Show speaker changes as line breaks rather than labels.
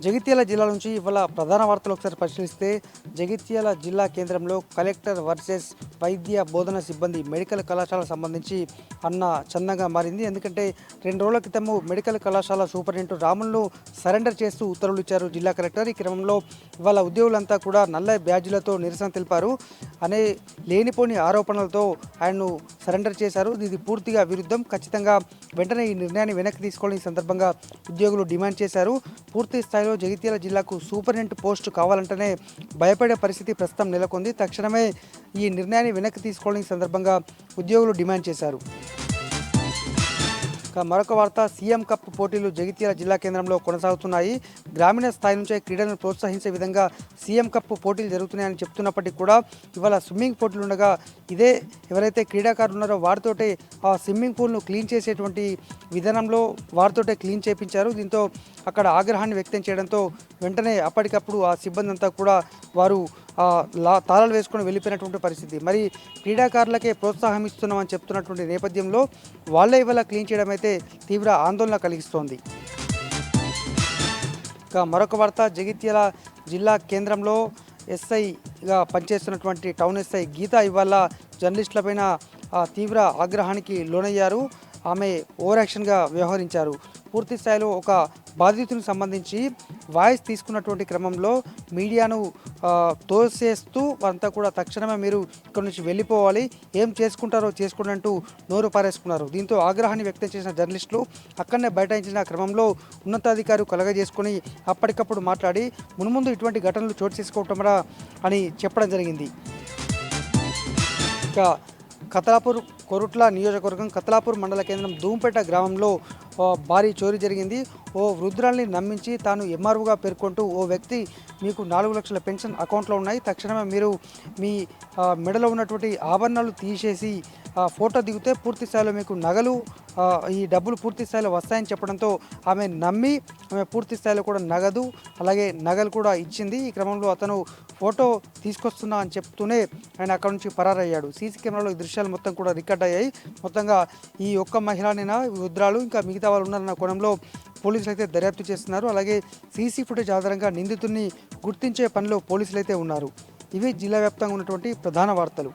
జగిత్యాల జిల్లా నుంచి ఇవాళ ప్రధాన వార్తలు ఒకసారి పరిశీలిస్తే జగిత్యాల జిల్లా కేంద్రంలో కలెక్టర్ వర్సెస్ వైద్య బోధన సిబ్బంది మెడికల్ కళాశాల సంబంధించి అన్న చందంగా మారింది. ఎందుకంటే 2 రోజుల క్రితము మెడికల్ కళాశాల సూపరింటెండెంట్ రాములను సరెండర్ చేస్తూ ఉత్తర్వులు ఇచ్చారు జిల్లా కలెక్టర్. ఈ క్రమంలో ఇవాళ ఉద్యోగులంతా కూడా నల్ల బ్యాడ్జీలతో నిరసన తెలిపారు. అనే లేనిపోని ఆరోపణలతో ఆయన్ను సరెండర్ చేశారు. ఇది పూర్తిగా విరుద్ధం. ఖచ్చితంగా వెంటనే ఈ నిర్ణయాన్ని వెనక్కి తీసుకోవాలని ఈ సందర్భంగా ఉద్యోగులు డిమాండ్ చేశారు. పూర్తి స్థాయిలో జగిత్యాల జిల్లాకు సూపరింటెండెంట్ పోస్టు కావాలంటేనే భయపడే పరిస్థితి ప్రస్తుతం నెలకొంది. తక్షణమే ఈ నిర్ణయాన్ని వెనక్కి తీసుకోవాలని సందర్భంగా ఉద్యోగులు డిమాండ్ చేశారు. మరొక వార్త, సీఎం కప్ పోటీలు జగిత్యాల జిల్లా కేంద్రంలో కొనసాగుతున్నాయి. గ్రామీణ స్థాయి నుంచే క్రీడలను ప్రోత్సహించే విధంగా సీఎం కప్ పోటీలు జరుగుతున్నాయని చెప్తున్నప్పటికీ కూడా ఇవాళ స్విమ్మింగ్ పోటీలు ఉండగా ఇదే ఎవరైతే క్రీడాకారులు ఉన్నారో వారితోటే ఆ స్విమ్మింగ్ పూల్ను క్లీన్ చేసేటువంటి విధానంలో వారితోటే క్లీన్ చేయించారు. దీంతో అక్కడ ఆగ్రహాన్ని వ్యక్తం చేయడంతో వెంటనే అప్పటికప్పుడు ఆ సిబ్బంది అంతా కూడా వారు తాళాలు వేసుకొని వెళ్ళిపోయినటువంటి పరిస్థితి. మరి క్రీడాకారులకే ప్రోత్సాహం ఇస్తున్నామని చెప్తున్నటువంటి నేపథ్యంలో వాళ్ళే ఇవాళ క్లీన్ చేయడం అయితే తీవ్ర ఆందోళన కలిగిస్తోంది. మరొక వార్త, జగిత్యాల జిల్లా కేంద్రంలో ఎస్ఐగా పనిచేస్తున్నటువంటి టౌన్ ఎస్ఐ గీత ఇవాళ జర్నలిస్టులపైన తీవ్ర ఆగ్రహానికి లోనయ్యారు. ఆమె ఓవర్ యాక్షన్గా వ్యవహరించారు. పూర్తి స్థాయిలో ఒక బాధితునికి సంబంధించి వాయిస్ తీసుకున్నటువంటి క్రమంలో మీడియాను తోసేస్తూ వారంతా కూడా తక్షణమే మీరు ఇక్కడ నుంచి వెళ్ళిపోవాలి, ఏం చేసుకుంటారో చేసుకోండి అంటూ నోరు పారేసుకున్నారు. దీంతో ఆగ్రహాన్ని వ్యక్తం చేసిన జర్నలిస్టులు అక్కడనే బైఠాయించిన క్రమంలో ఉన్నతాధికారి కలగజేసుకొని అప్పటికప్పుడు మాట్లాడి మున్ముందు ఇటువంటి ఘటనలు చోటు చేసుకోవటమరా అని చెప్పడం జరిగింది. ఇక కతలాపూర్ కొరుట్ల నియోజకవర్గం కతలాపూర్ మండల కేంద్రం ధూంపేట గ్రామంలో భారీ చోరీ జరిగింది. ఓ వృద్ధురాల్ని నమ్మించి తాను ఎంఆర్ఓగా పేర్కొంటూ ఓ వ్యక్తి మీకు 4 లక్షల పెన్షన్ అకౌంట్లో ఉన్నాయి, తక్షణమే మీరు మీ మెడలో ఉన్నటువంటి ఆభరణాలు తీసేసి ఫోటో దిగితే పూర్తి స్థాయిలో మీకు నగలు ఈ డబ్బులు పూర్తి స్థాయిలో వస్తాయని చెప్పడంతో ఆమె నమ్మి ఆమె పూర్తి స్థాయిలో కూడా నగదు అలాగే నగలు కూడా ఇచ్చింది. ఈ క్రమంలో అతను ఫోటో తీసుకొస్తున్నా అని చెప్తూనే ఆయన అక్కడ నుంచి పరారయ్యాడు. సీసీ కెమెరాలో ఈ దృశ్యాలు మొత్తం కూడా రికార్డ్ అయ్యాయి. మొత్తంగా ఈ ఒక్క మహిళనైనా వృద్ధురాలు ఇంకా మిగతా వాళ్ళు ఉన్నారన్న కోణంలో పోలీసులు అయితే దర్యాప్తు చేస్తున్నారు. అలాగే సీసీ ఫుటేజ్ ఆధారంగా నిందితుడిని గుర్తించే పనిలో పోలీసులు అయితే ఉన్నారు. ఇవి జిల్లా వ్యాప్తంగా ఉన్నటువంటి ప్రధాన వార్తలు.